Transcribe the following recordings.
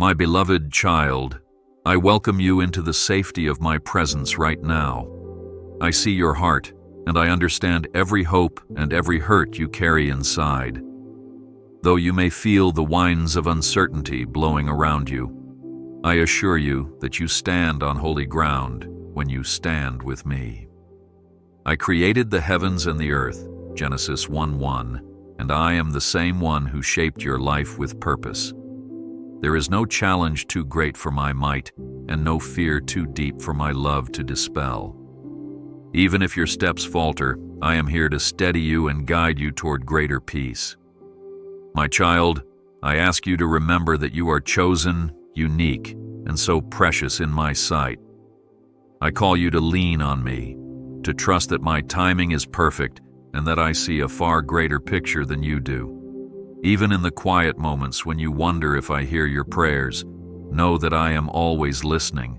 My beloved child, I welcome you into the safety of my presence right now. I see your heart, and I understand every hope and every hurt you carry inside. Though you may feel the winds of uncertainty blowing around you, I assure you that you stand on holy ground when you stand with me. I created the heavens and the earth, Genesis 1:1, and I am the same one who shaped your life with purpose. There is no challenge too great for my might, and no fear too deep for my love to dispel. Even if your steps falter, I am here to steady you and guide you toward greater peace. My child, I ask you to remember that you are chosen, unique, and so precious in my sight. I call you to lean on me, to trust that my timing is perfect and that I see a far greater picture than you do. Even in the quiet moments when you wonder if I hear your prayers, know that I am always listening.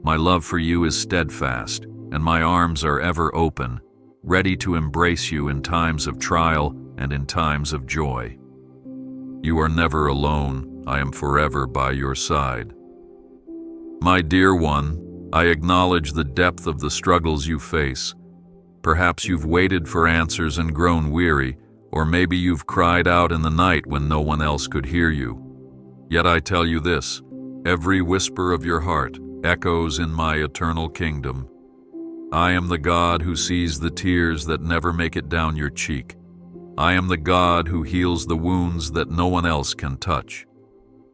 My love for you is steadfast, and my arms are ever open, ready to embrace you in times of trial and in times of joy. You are never alone. I am forever by your side. My dear one, I acknowledge the depth of the struggles you face. Perhaps you've waited for answers and grown weary, or maybe you've cried out in the night when no one else could hear you. Yet I tell you this, every whisper of your heart echoes in my eternal kingdom. I am the God who sees the tears that never make it down your cheek. I am the God who heals the wounds that no one else can touch.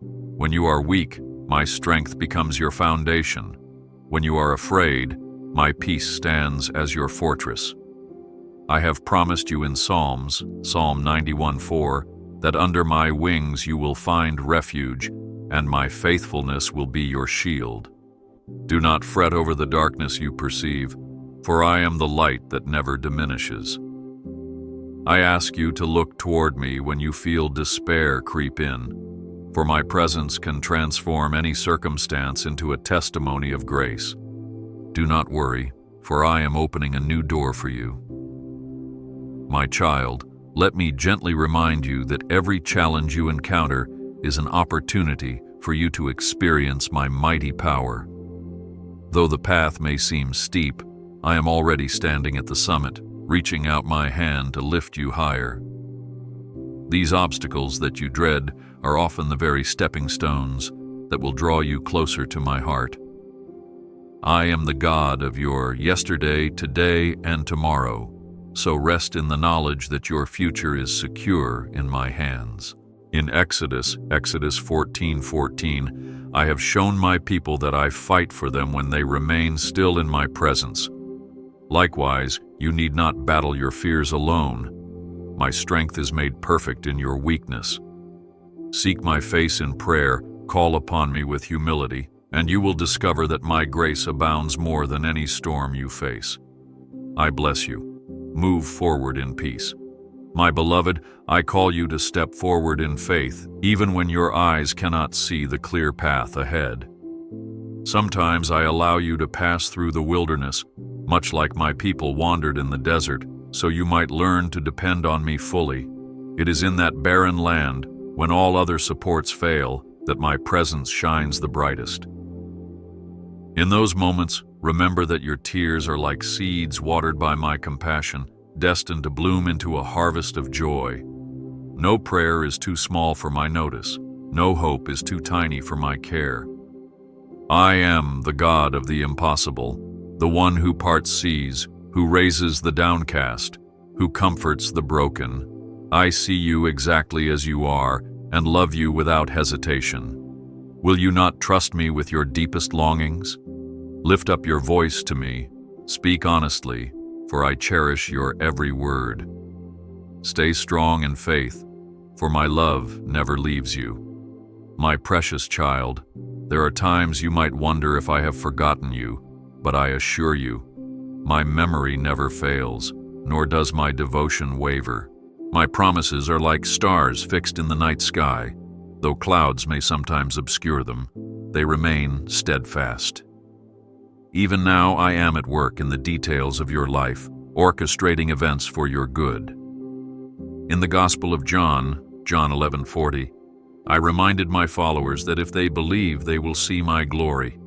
When you are weak, my strength becomes your foundation. When you are afraid, my peace stands as your fortress. I have promised you in Psalms, Psalm 91:4, that under my wings you will find refuge, and my faithfulness will be your shield. Do not fret over the darkness you perceive, for I am the light that never diminishes. I ask you to look toward me when you feel despair creep in, for my presence can transform any circumstance into a testimony of grace. Do not worry, for I am opening a new door for you. My child, let me gently remind you that every challenge you encounter is an opportunity for you to experience my mighty power. Though the path may seem steep, I am already standing at the summit, reaching out my hand to lift you higher. These obstacles that you dread are often the very stepping stones that will draw you closer to my heart. I am the God of your yesterday, today, and tomorrow, so rest in the knowledge that your future is secure in my hands. In Exodus 14:14, I have shown my people that I fight for them when they remain still in my presence. Likewise, you need not battle your fears alone. My strength is made perfect in your weakness. Seek my face in prayer, call upon me with humility, and you will discover that my grace abounds more than any storm you face. I bless you. Move forward in peace. My beloved, I call you to step forward in faith, even when your eyes cannot see the clear path ahead. Sometimes I allow you to pass through the wilderness, much like my people wandered in the desert, so you might learn to depend on me fully. It is in that barren land, when all other supports fail, that my presence shines the brightest. In those moments, remember that your tears are like seeds watered by my compassion, destined to bloom into a harvest of joy. No prayer is too small for my notice. No hope is too tiny for my care. I am the God of the impossible, the one who parts seas, who raises the downcast, who comforts the broken. I see you exactly as you are and love you without hesitation. Will you not trust me with your deepest longings? Lift up your voice to me. Speak honestly, for I cherish your every word. Stay strong in faith, for my love never leaves you. My precious child, there are times you might wonder if I have forgotten you, but I assure you, my memory never fails, nor does my devotion waver. My promises are like stars fixed in the night sky. Though clouds may sometimes obscure them, they remain steadfast. Even now I am at work in the details of your life, orchestrating events for your good. In the Gospel of John, John 11:40, I reminded my followers that if they believe, they will see my glory.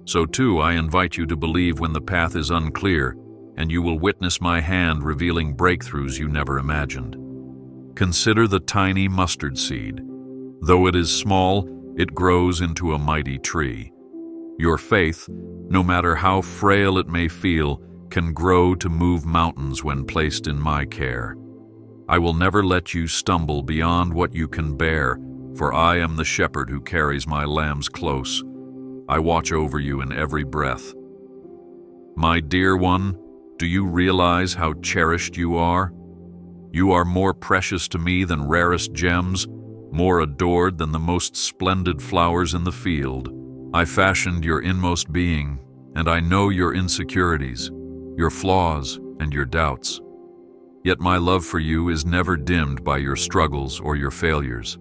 So too, I invite you to believe when the path is unclear, and you will witness my hand revealing breakthroughs you never imagined. Consider the tiny mustard seed. Though it is small, it grows into a mighty tree. Your faith, no matter how frail it may feel, can grow to move mountains when placed in my care. I will never let you stumble beyond what you can bear, for I am the shepherd who carries my lambs close. I watch over you in every breath. My dear one, do you realize how cherished you are? You are more precious to me than rarest gems, more adored than the most splendid flowers in the field. I fashioned your inmost being, and I know your insecurities, your flaws, and your doubts. Yet my love for you is never dimmed by your struggles or your failures.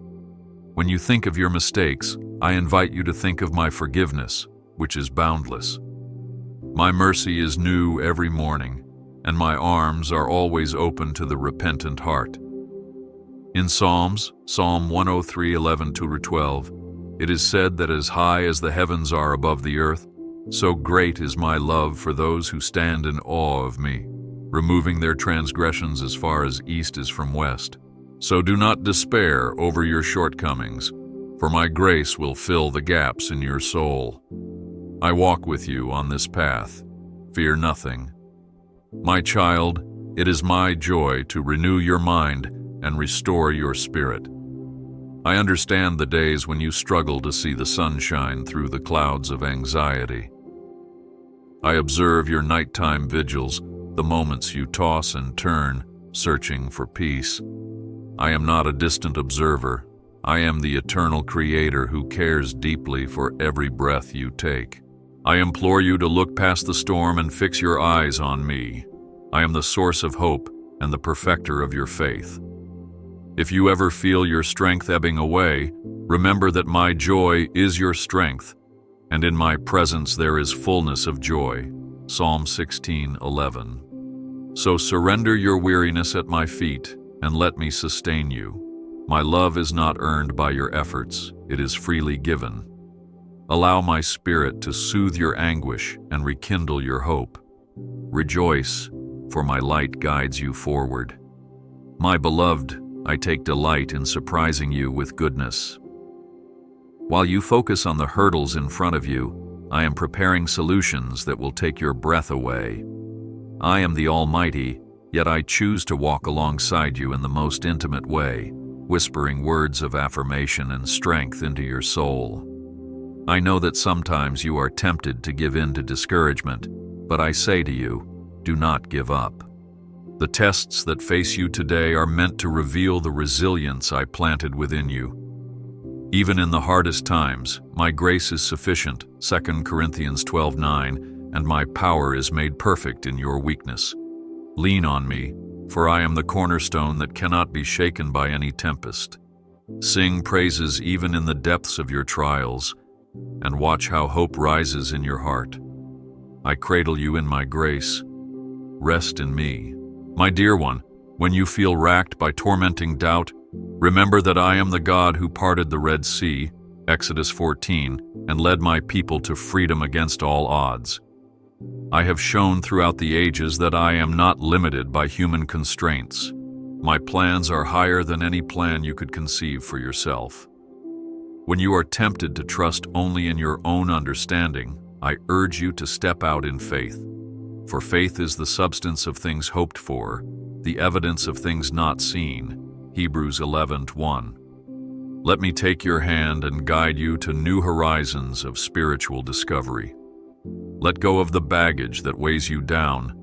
When you think of your mistakes, I invite you to think of my forgiveness, which is boundless. My mercy is new every morning, and my arms are always open to the repentant heart. In Psalms, Psalm 103:11-12, it is said that as high as the heavens are above the earth, so great is my love for those who stand in awe of me, removing their transgressions as far as east is from west. So do not despair over your shortcomings, for my grace will fill the gaps in your soul. I walk with you on this path. Fear nothing. My child, it is my joy to renew your mind and restore your spirit. I understand the days when you struggle to see the sunshine through the clouds of anxiety. I observe your nighttime vigils, the moments you toss and turn, searching for peace. I am not a distant observer. I am the eternal Creator who cares deeply for every breath you take. I implore you to look past the storm and fix your eyes on me. I am the source of hope and the perfecter of your faith. If you ever feel your strength ebbing away, remember that my joy is your strength, and in my presence there is fullness of joy. Psalm 16:11. So surrender your weariness at my feet and let me sustain you. My love is not earned by your efforts, it is freely given. Allow my spirit to soothe your anguish and rekindle your hope. Rejoice, for my light guides you forward. My beloved, I take delight in surprising you with goodness. While you focus on the hurdles in front of you, I am preparing solutions that will take your breath away. I am the Almighty, yet I choose to walk alongside you in the most intimate way, whispering words of affirmation and strength into your soul. I know that sometimes you are tempted to give in to discouragement, but I say to you, do not give up. The tests that face you today are meant to reveal the resilience I planted within you. Even in the hardest times, my grace is sufficient, 2 Corinthians 12:9, and my power is made perfect in your weakness. Lean on me, for I am the cornerstone that cannot be shaken by any tempest. Sing praises even in the depths of your trials, and watch how hope rises in your heart. I cradle you in my grace. Rest in me. My dear one, when you feel racked by tormenting doubt, remember that I am the God who parted the Red Sea, Exodus 14, and led my people to freedom against all odds. I have shown throughout the ages that I am not limited by human constraints. My plans are higher than any plan you could conceive for yourself. When you are tempted to trust only in your own understanding, I urge you to step out in faith. For faith is the substance of things hoped for, the evidence of things not seen. Hebrews 11:1. Let me take your hand and guide you to new horizons of spiritual discovery. Let go of the baggage that weighs you down,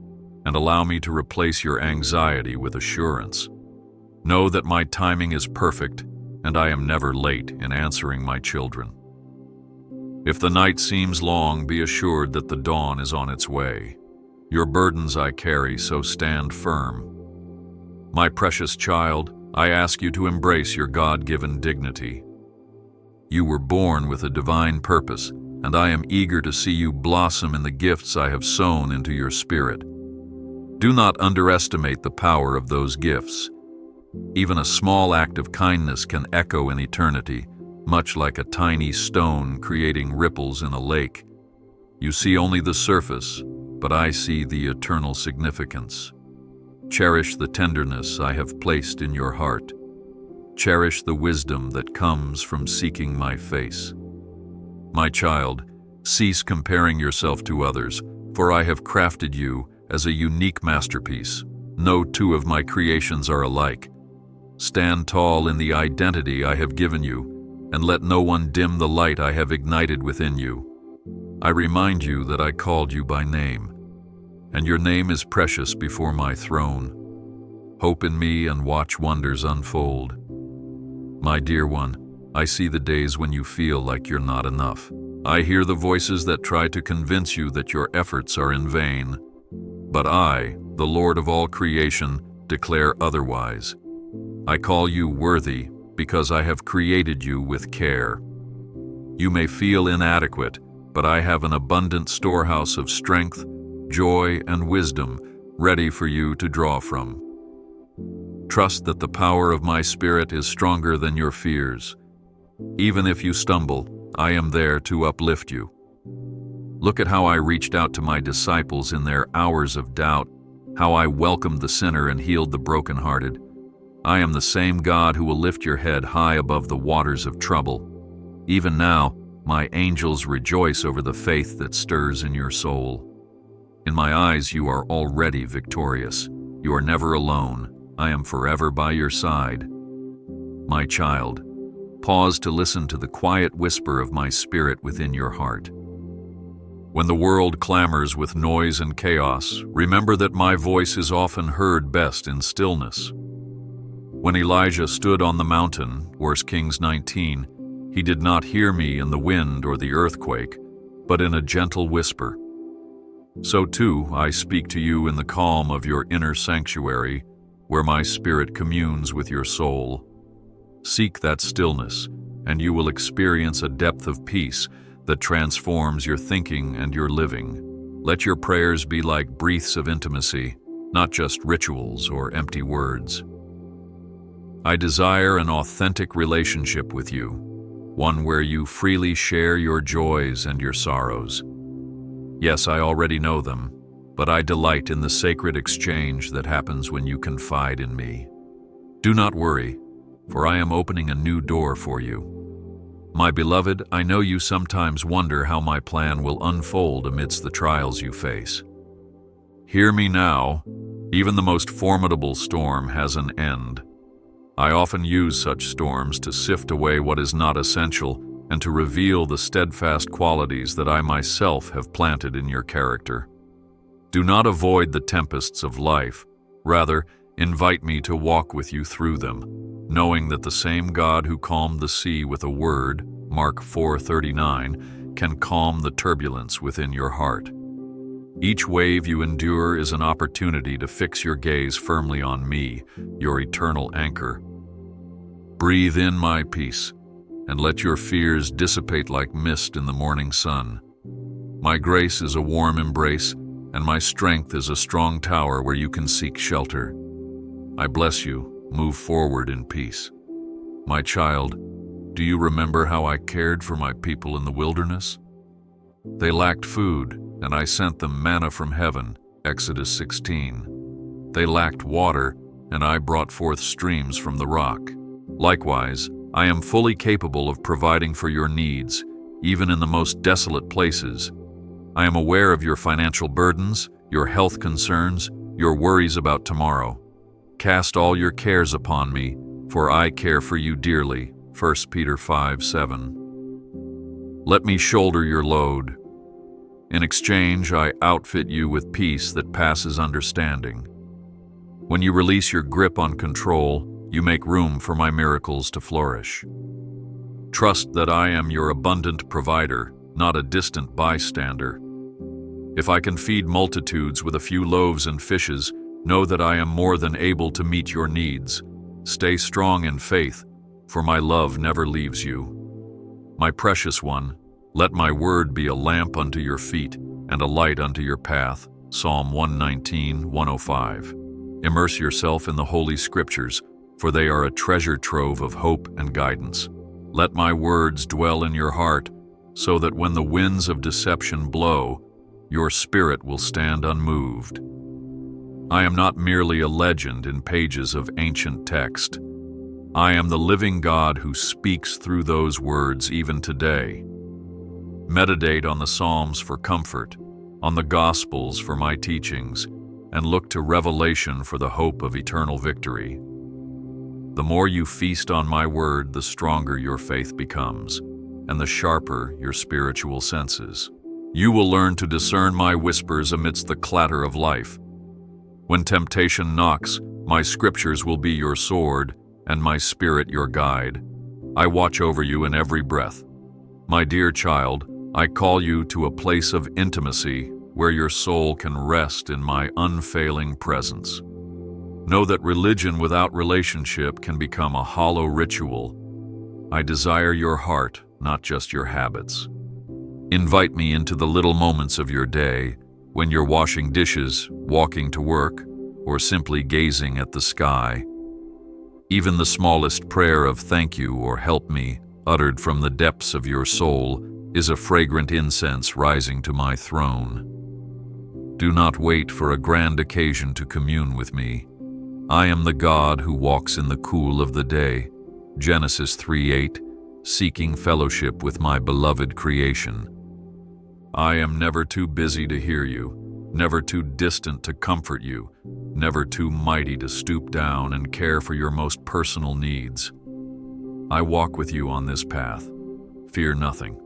and allow me to replace your anxiety with assurance. Know that my timing is perfect, and I am never late in answering my children. If the night seems long, be assured that the dawn is on its way. Your burdens I carry, so stand firm. My precious child, I ask you to embrace your God-given dignity. You were born with a divine purpose, and I am eager to see you blossom in the gifts I have sown into your spirit. Do not underestimate the power of those gifts. Even a small act of kindness can echo in eternity, much like a tiny stone creating ripples in a lake. You see only the surface, but I see the eternal significance. Cherish the tenderness I have placed in your heart. Cherish the wisdom that comes from seeking my face. My child, cease comparing yourself to others, for I have crafted you as a unique masterpiece. No two of my creations are alike. Stand tall in the identity I have given you, and let no one dim the light I have ignited within you. I remind you that I called you by name, and your name is precious before my throne. Hope in me and watch wonders unfold. My dear one, I see the days when you feel like you're not enough. I hear the voices that try to convince you that your efforts are in vain. But I, the Lord of all creation, declare otherwise. I call you worthy because I have created you with care. You may feel inadequate, but I have an abundant storehouse of strength, joy, and wisdom ready for you to draw from. Trust that the power of my Spirit is stronger than your fears. Even if you stumble, I am there to uplift you. Look at how I reached out to my disciples in their hours of doubt, how I welcomed the sinner and healed the brokenhearted. I am the same God who will lift your head high above the waters of trouble. Even now, my angels rejoice over the faith that stirs in your soul. In my eyes, you are already victorious. You are never alone. I am forever by your side. My child, pause to listen to the quiet whisper of my Spirit within your heart. When the world clamors with noise and chaos, remember that my voice is often heard best in stillness. When Elijah stood on the mountain, 1 Kings 19, he did not hear me in the wind or the earthquake, but in a gentle whisper. So too, I speak to you in the calm of your inner sanctuary, where my Spirit communes with your soul. Seek that stillness, and you will experience a depth of peace that transforms your thinking and your living. Let your prayers be like breaths of intimacy, not just rituals or empty words. I desire an authentic relationship with you, one where you freely share your joys and your sorrows. Yes, I already know them, but I delight in the sacred exchange that happens when you confide in me. Do not worry, for I am opening a new door for you. My beloved, I know you sometimes wonder how my plan will unfold amidst the trials you face. Hear me now, even the most formidable storm has an end. I often use such storms to sift away what is not essential and to reveal the steadfast qualities that I myself have planted in your character. Do not avoid the tempests of life. Rather, invite me to walk with you through them, knowing that the same God who calmed the sea with a word, Mark 4:39, can calm the turbulence within your heart. Each wave you endure is an opportunity to fix your gaze firmly on me, your eternal anchor. Breathe in my peace, and let your fears dissipate like mist in the morning sun. My grace is a warm embrace, and my strength is a strong tower where you can seek shelter. I bless you. Move forward in peace. My child, do you remember how I cared for my people in the wilderness? They lacked food, and I sent them manna from heaven, Exodus 16. They lacked water, and I brought forth streams from the rock. Likewise, I am fully capable of providing for your needs, even in the most desolate places. I am aware of your financial burdens, your health concerns, your worries about tomorrow. Cast all your cares upon me, for I care for you dearly, 1 Peter 5:7. Let me shoulder your load. In exchange, I outfit you with peace that passes understanding. When you release your grip on control, you make room for my miracles to flourish. Trust that I am your abundant provider, not a distant bystander. If I can feed multitudes with a few loaves and fishes, know that I am more than able to meet your needs. Stay strong in faith, for my love never leaves you. My precious one, let my word be a lamp unto your feet and a light unto your path. Psalm 119:105. Immerse yourself in the Holy Scriptures, for they are a treasure trove of hope and guidance. Let my words dwell in your heart, so that when the winds of deception blow, your spirit will stand unmoved. I am not merely a legend in pages of ancient text. I am the living God who speaks through those words even today. Meditate on the Psalms for comfort, on the Gospels for my teachings, and look to Revelation for the hope of eternal victory. The more you feast on my word, the stronger your faith becomes, and the sharper your spiritual senses. You will learn to discern my whispers amidst the clatter of life. When temptation knocks, my scriptures will be your sword, and my spirit your guide. I watch over you in every breath. My dear child, I call you to a place of intimacy where your soul can rest in my unfailing presence. Know that religion without relationship can become a hollow ritual. I desire your heart, not just your habits. Invite me into the little moments of your day, when you're washing dishes, walking to work, or simply gazing at the sky. Even the smallest prayer of thank you or help me, uttered from the depths of your soul, is a fragrant incense rising to my throne. Do not wait for a grand occasion to commune with me. I am the God who walks in the cool of the day. Genesis 3:8, seeking fellowship with my beloved creation. I am never too busy to hear you, never too distant to comfort you, never too mighty to stoop down and care for your most personal needs. I walk with you on this path. Fear nothing.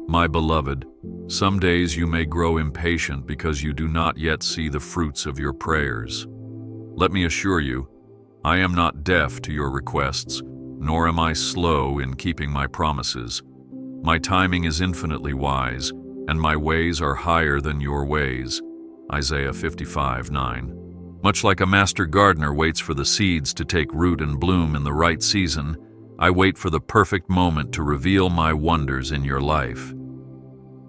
My beloved, some days you may grow impatient because you do not yet see the fruits of your prayers. Let me assure you, I am not deaf to your requests, nor am I slow in keeping my promises. My timing is infinitely wise, and my ways are higher than your ways. Isaiah 55:9. Much like a master gardener waits for the seeds to take root and bloom in the right season, I wait for the perfect moment to reveal my wonders in your life.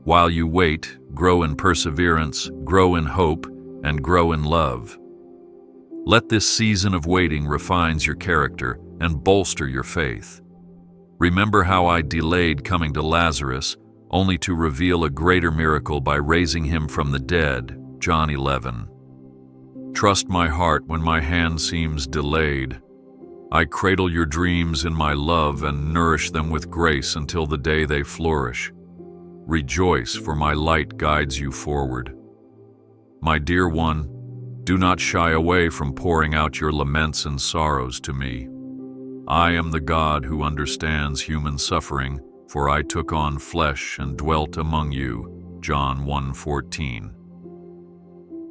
While you wait, grow in perseverance, grow in hope, and grow in love. Let this season of waiting refine your character and bolster your faith. Remember how I delayed coming to Lazarus, only to reveal a greater miracle by raising him from the dead, John 11. Trust my heart when my hand seems delayed. I cradle your dreams in my love and nourish them with grace until the day they flourish. Rejoice, for my light guides you forward. My dear one, do not shy away from pouring out your laments and sorrows to me. I am the God who understands human suffering, for I took on flesh and dwelt among you, John 1:14.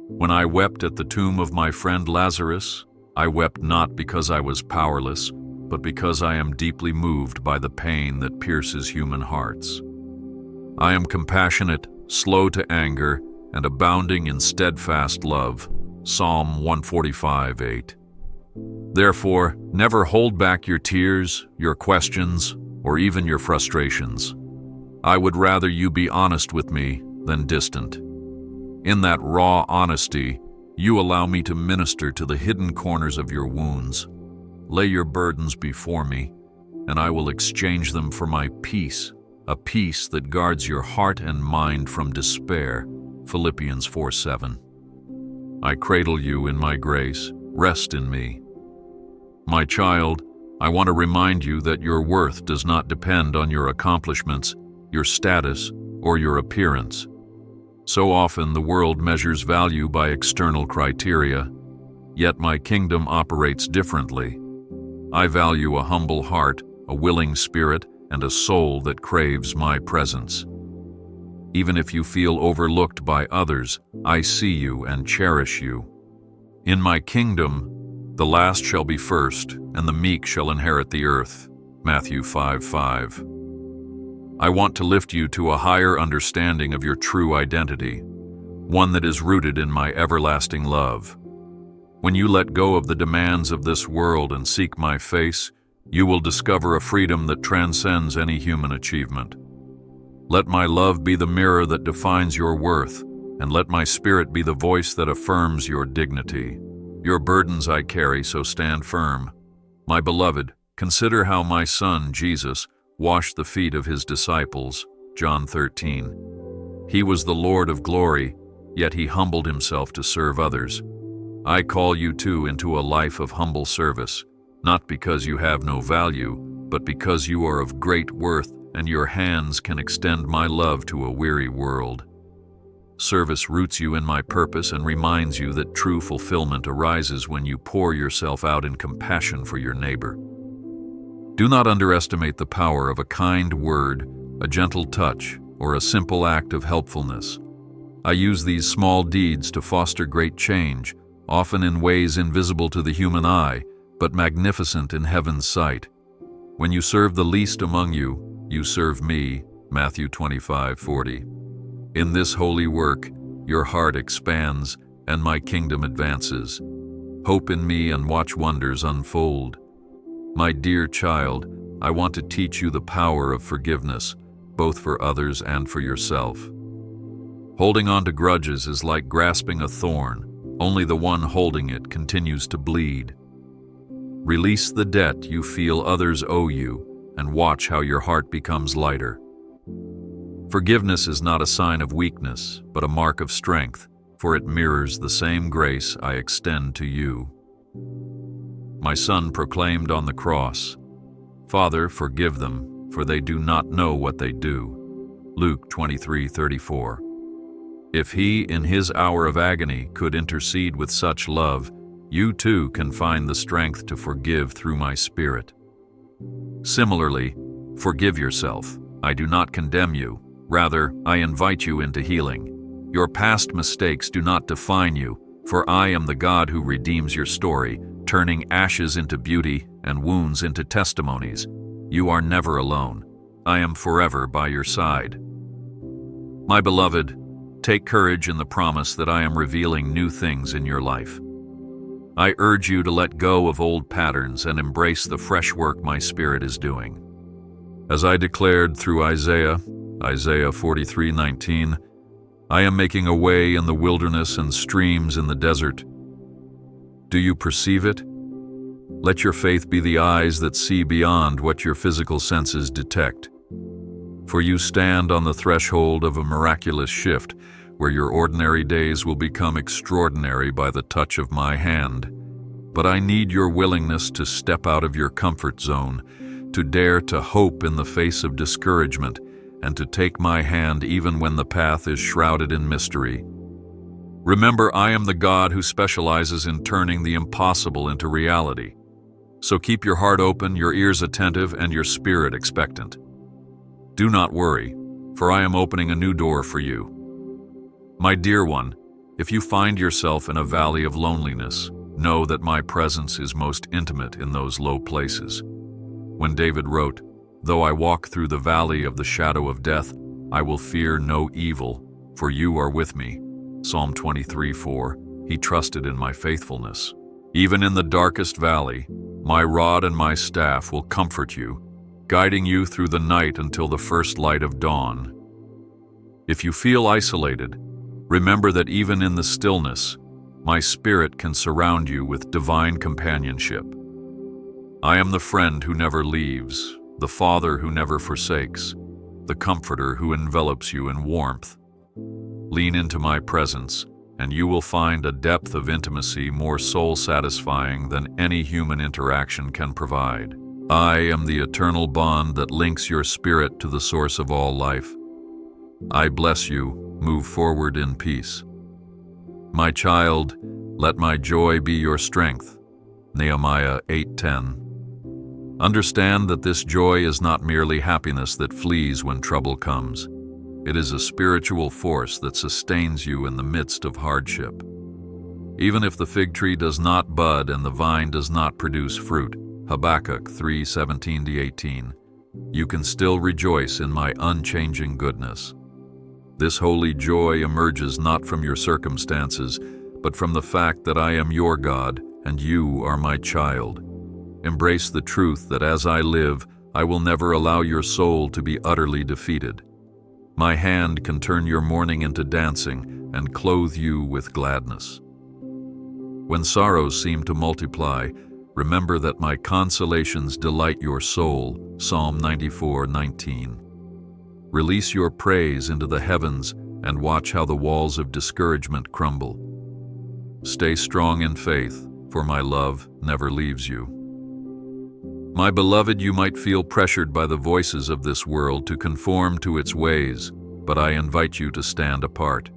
When I wept at the tomb of my friend Lazarus, I wept not because I was powerless, but because I am deeply moved by the pain that pierces human hearts. I am compassionate, slow to anger, and abounding in steadfast love, Psalm 145:8. Therefore, never hold back your tears, your questions, or even your frustrations. I would rather you be honest with me than distant. In that raw honesty, you allow me to minister to the hidden corners of your wounds. Lay your burdens before me, and I will exchange them for my peace, a peace that guards your heart and mind from despair, Philippians 4:7. I cradle you in my grace, rest in me. My child, I want to remind you that your worth does not depend on your accomplishments, your status, or your appearance. So often the world measures value by external criteria, yet my kingdom operates differently. I value a humble heart, a willing spirit, and a soul that craves my presence. Even if you feel overlooked by others, I see you and cherish you. In my kingdom, the last shall be first, and the meek shall inherit the earth. Matthew 5:5. I want to lift you to a higher understanding of your true identity, one that is rooted in my everlasting love. When you let go of the demands of this world and seek my face, you will discover a freedom that transcends any human achievement. Let my love be the mirror that defines your worth, and let my spirit be the voice that affirms your dignity. Your burdens I carry, so stand firm. My beloved, Consider how my son, Jesus, washed the feet of his disciples, John 13. He was the Lord of glory, yet he humbled himself to serve others. I call you too into a life of humble service, not because you have no value, but because you are of great worth and your hands can extend my love to a weary world. Service roots you in my purpose and reminds you that true fulfillment arises when you pour yourself out in compassion for your neighbor. Do not underestimate the power of a kind word, a gentle touch, or a simple act of helpfulness. I use these small deeds to foster great change, often in ways invisible to the human eye, but magnificent in heaven's sight. When you serve the least among you, you serve me, Matthew 25:40. In this holy work, your heart expands and my kingdom advances. Hope in me and watch wonders unfold. My dear child, I want to teach you the power of forgiveness, both for others and for yourself. Holding on to grudges is like grasping a thorn. Only the one holding it continues to bleed. Release the debt you feel others owe you and watch how your heart becomes lighter. Forgiveness is not a sign of weakness, but a mark of strength, for it mirrors the same grace I extend to you. My son proclaimed on the cross, "Father, forgive them, for they do not know what they do." Luke 23:34. If he, in his hour of agony, could intercede with such love, you too can find the strength to forgive through my Spirit. Similarly, forgive yourself. I do not condemn you. Rather, I invite you into healing. Your past mistakes do not define you, for I am the God who redeems your story, turning ashes into beauty and wounds into testimonies. You are never alone. I am forever by your side. My beloved, take courage in the promise that I am revealing new things in your life. I urge you to let go of old patterns and embrace the fresh work my Spirit is doing. As I declared through Isaiah 43:19, I am making a way in the wilderness and streams in the desert. Do you perceive it? Let your faith be the eyes that see beyond what your physical senses detect. For you stand on the threshold of a miraculous shift, where your ordinary days will become extraordinary by the touch of my hand. But I need your willingness to step out of your comfort zone, to dare to hope in the face of discouragement, and to take my hand even when the path is shrouded in mystery. Remember, I am the God who specializes in turning the impossible into reality. So keep your heart open, your ears attentive, and your spirit expectant. Do not worry, for I am opening a new door for you. My dear one, if you find yourself in a valley of loneliness, know that my presence is most intimate in those low places. When David wrote, "Though I walk through the valley of the shadow of death, I will fear no evil, for you are with me," Psalm 23:4, he trusted in my faithfulness. Even in the darkest valley, my rod and my staff will comfort you, guiding you through the night until the first light of dawn. If you feel isolated, remember that even in the stillness, my Spirit can surround you with divine companionship. I am the friend who never leaves, the Father who never forsakes, the Comforter who envelops you in warmth. Lean into my presence, and you will find a depth of intimacy more soul-satisfying than any human interaction can provide. I am the eternal bond that links your spirit to the source of all life. I bless you. Move forward in peace. My child, let my joy be your strength. Nehemiah 8:10. Understand that this joy is not merely happiness that flees when trouble comes. It is a spiritual force that sustains you in the midst of hardship. Even if the fig tree does not bud and the vine does not produce fruit, Habakkuk 3:17-18, you can still rejoice in my unchanging goodness. This holy joy emerges not from your circumstances, but from the fact that I am your God and you are my child. Embrace the truth that as I live, I will never allow your soul to be utterly defeated. My hand can turn your mourning into dancing and clothe you with gladness. When sorrows seem to multiply, Remember that my consolations delight your soul. Psalm 94:19. Release your praise into the heavens and watch how the walls of discouragement crumble. Stay strong in faith, for my love never leaves you. My beloved, you might feel pressured by the voices of this world to conform to its ways, but I invite you to stand apart.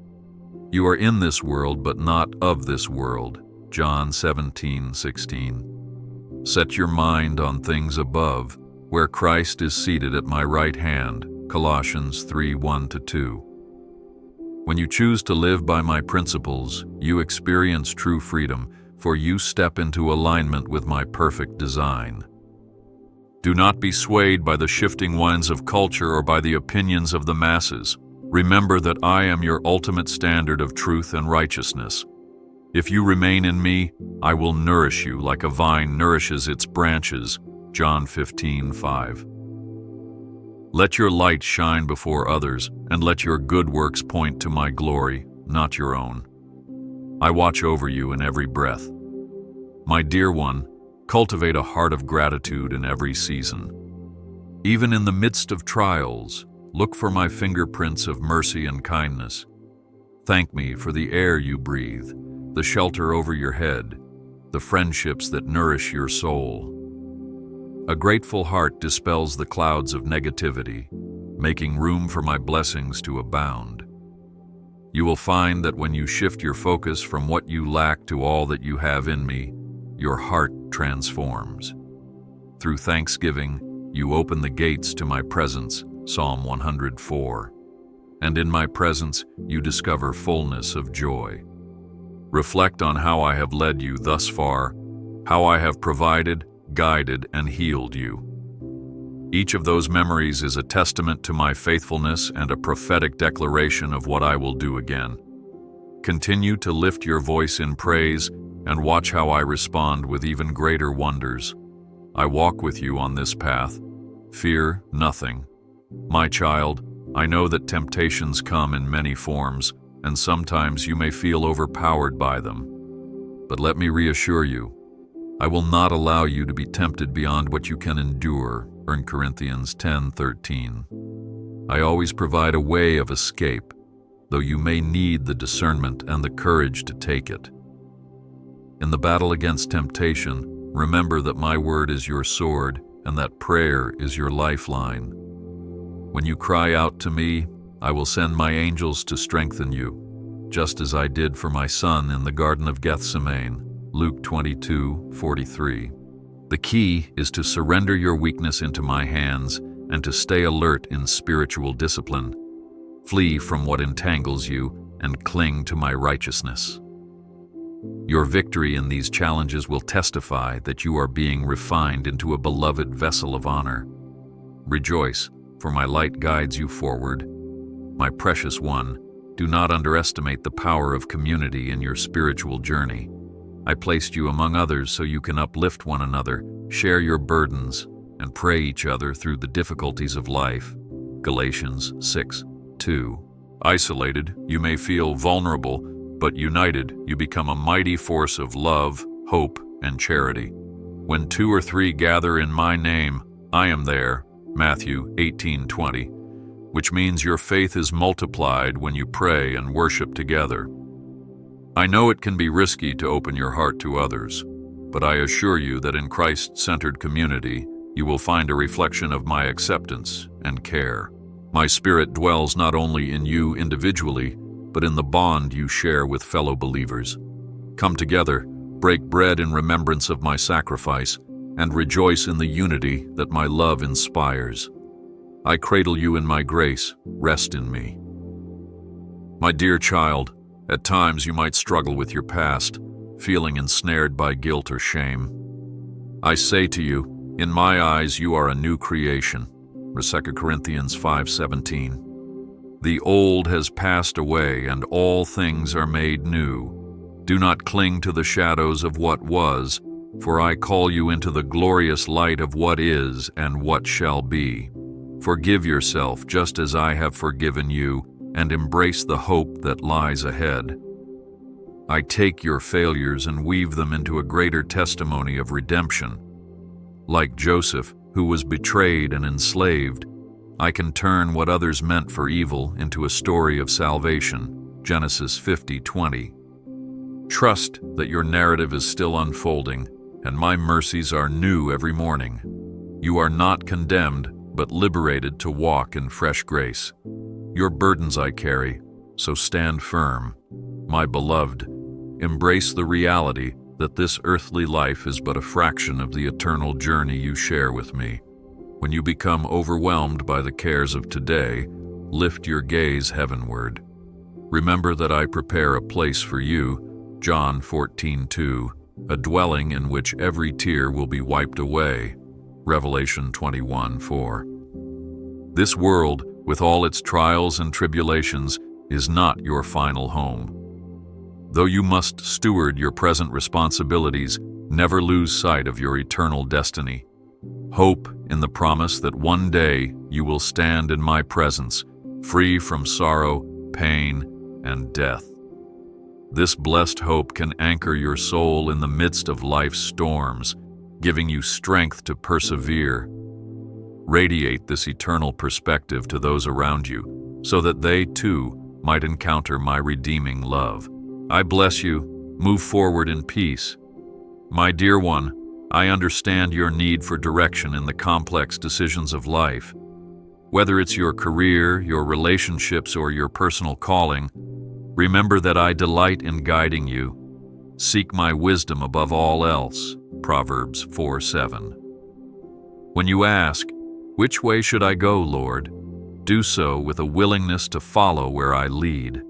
You are in this world, but not of this world. John 17:16. Set your mind on things above, where Christ is seated at my right hand. Colossians 3:1-2. When you choose to live by my principles, you experience true freedom, for you step into alignment with my perfect design. Do not be swayed by the shifting winds of culture or by the opinions of the masses. Remember that I am your ultimate standard of truth and righteousness. If you remain in me, I will nourish you like a vine nourishes its branches. John 15:5. Let your light shine before others, and let your good works point to my glory, not your own. I watch over you in every breath. My dear one, cultivate a heart of gratitude in every season. Even in the midst of trials, look for my fingerprints of mercy and kindness. Thank me for the air you breathe, the shelter over your head, the friendships that nourish your soul. A grateful heart dispels the clouds of negativity, making room for my blessings to abound. You will find that when you shift your focus from what you lack to all that you have in me, your heart transforms. Through thanksgiving, you open the gates to my presence. Psalm 104. And in my presence, you discover fullness of joy. Reflect on how I have led you thus far, how I have provided, guided, and healed you. Each of those memories is a testament to my faithfulness and a prophetic declaration of what I will do again. Continue to lift your voice in praise and watch how I respond with even greater wonders. I walk with you on this path. Fear nothing. My child, I know that temptations come in many forms, and sometimes you may feel overpowered by them. But let me reassure you, I will not allow you to be tempted beyond what you can endure. 1 Corinthians 10:13. I always provide a way of escape, though you may need the discernment and the courage to take it. In the battle against temptation, remember that my word is your sword and that prayer is your lifeline. When you cry out to me, I will send my angels to strengthen you, just as I did for my son in the Garden of Gethsemane. Luke 22:43. The key is to surrender your weakness into my hands and to stay alert in spiritual discipline. Flee from what entangles you and cling to my righteousness. Your victory in these challenges will testify that you are being refined into a beloved vessel of honor. Rejoice, for my light guides you forward. My precious one, do not underestimate the power of community in your spiritual journey. I placed you among others so you can uplift one another, share your burdens, and pray each other through the difficulties of life. Galatians 6:2. Isolated, you may feel vulnerable, but united, you become a mighty force of love, hope, and charity. When 2 or 3 gather in my name, I am there. Matthew 18:20, which means your faith is multiplied when you pray and worship together. I know it can be risky to open your heart to others, but I assure you that in Christ-centered community, you will find a reflection of my acceptance and care. My Spirit dwells not only in you individually, but in the bond you share with fellow believers. Come together, break bread in remembrance of my sacrifice, and rejoice in the unity that my love inspires. I cradle you in my grace, rest in me. My dear child, at times you might struggle with your past, feeling ensnared by guilt or shame. I say to you, in my eyes you are a new creation. 2 Corinthians 5:17. The old has passed away and all things are made new. Do not cling to the shadows of what was, for I call you into the glorious light of what is and what shall be. Forgive yourself just as I have forgiven you, and embrace the hope that lies ahead. I take your failures and weave them into a greater testimony of redemption. Like Joseph, who was betrayed and enslaved, I can turn what others meant for evil into a story of salvation. Genesis 50:20. Trust that your narrative is still unfolding, and my mercies are new every morning. You are not condemned, but liberated to walk in fresh grace. Your burdens I carry, so stand firm. My beloved, embrace the reality that this earthly life is but a fraction of the eternal journey you share with me. When you become overwhelmed by the cares of today, lift your gaze heavenward. Remember that I prepare a place for you, John 14:2, a dwelling in which every tear will be wiped away, Revelation 21:4. This world, with all its trials and tribulations, is not your final home. Though you must steward your present responsibilities, never lose sight of your eternal destiny. Hope in the promise that one day you will stand in my presence, free from sorrow, pain, and death. This blessed hope can anchor your soul in the midst of life's storms, giving you strength to persevere. Radiate this eternal perspective to those around you, so that they too might encounter my redeeming love. I bless you. Move forward in peace. My dear one, I understand your need for direction in the complex decisions of life. Whether it's your career, your relationships, or your personal calling, remember that I delight in guiding you. Seek my wisdom above all else. Proverbs 4:7. When you ask, "Which way should I go, Lord?" do so with a willingness to follow where I lead.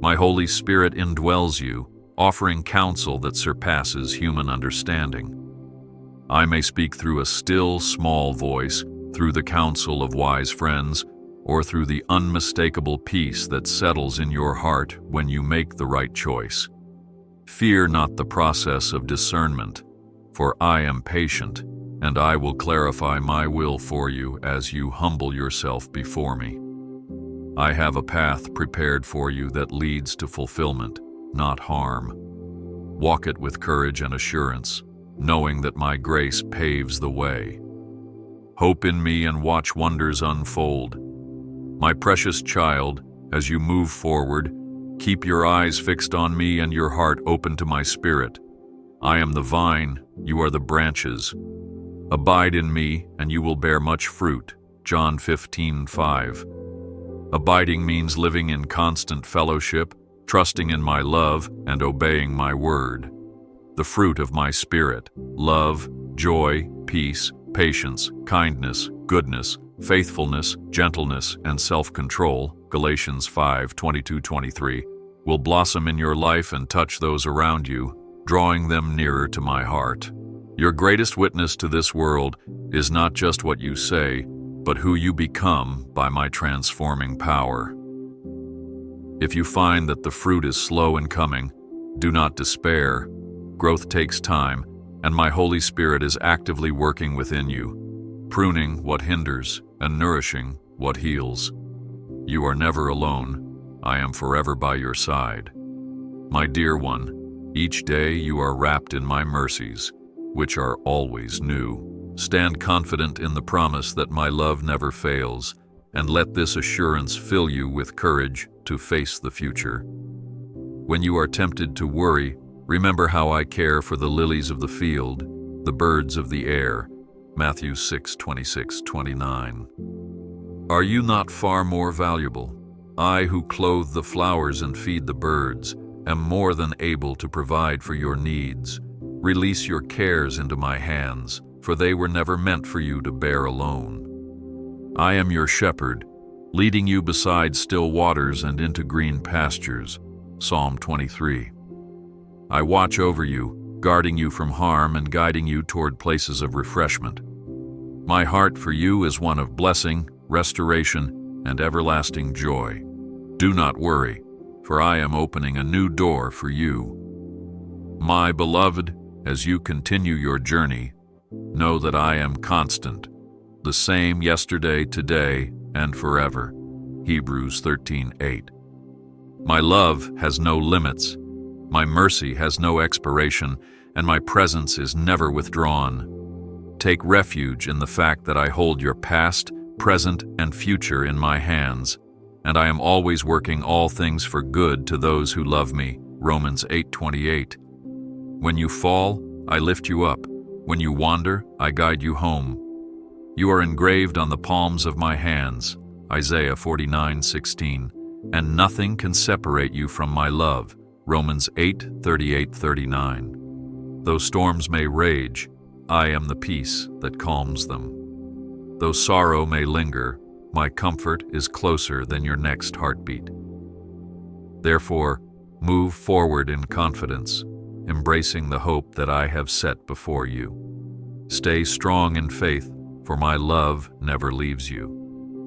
My Holy Spirit indwells you, offering counsel that surpasses human understanding. I may speak through a still, small voice, through the counsel of wise friends, or through the unmistakable peace that settles in your heart when you make the right choice. Fear not the process of discernment, for I am patient, and I will clarify my will for you as you humble yourself before me. I have a path prepared for you that leads to fulfillment, not harm. Walk it with courage and assurance, knowing that my grace paves the way. Hope in me and watch wonders unfold. My precious child, as you move forward, keep your eyes fixed on me and your heart open to my spirit. I am the vine, you are the branches. Abide in me, and you will bear much fruit. John 15:5. Abiding means living in constant fellowship, trusting in my love, and obeying my word. The fruit of my Spirit: love, joy, peace, patience, kindness, goodness, faithfulness, gentleness, and self-control, Galatians 5:22-23, will blossom in your life and touch those around you, drawing them nearer to my heart. Your greatest witness to this world is not just what you say, but who you become by my transforming power. If you find that the fruit is slow in coming, do not despair. Growth takes time, and my Holy Spirit is actively working within you, pruning what hinders and nourishing what heals. You are never alone. I am forever by your side. My dear one, each day you are wrapped in my mercies, which are always new. Stand confident in the promise that my love never fails, and let this assurance fill you with courage to face the future. When you are tempted to worry, remember how I care for the lilies of the field, the birds of the air. Matthew 6:26-29. Are you not far more valuable? I, who clothe the flowers and feed the birds, am more than able to provide for your needs. Release your cares into my hands, for they were never meant for you to bear alone. I am your shepherd, leading you beside still waters and into green pastures. Psalm 23. I watch over you, guarding you from harm and guiding you toward places of refreshment. My heart for you is one of blessing, restoration, and everlasting joy. Do not worry, for I am opening a new door for you. My beloved, as you continue your journey, know that I am constant, the same yesterday, today, and forever. Hebrews 13:8. My love has no limits. My mercy has no expiration, and my presence is never withdrawn. Take refuge in the fact that I hold your past, present, and future in my hands, and I am always working all things for good to those who love me. Romans 8:28. When you fall, I lift you up. When you wander, I guide you home. You are engraved on the palms of my hands. Isaiah 49:16. And nothing can separate you from my love. Romans 8:38-39. Though storms may rage, I am the peace that calms them. Though sorrow may linger, my comfort is closer than your next heartbeat. Therefore, move forward in confidence, embracing the hope that I have set before you. Stay strong in faith, for my love never leaves you.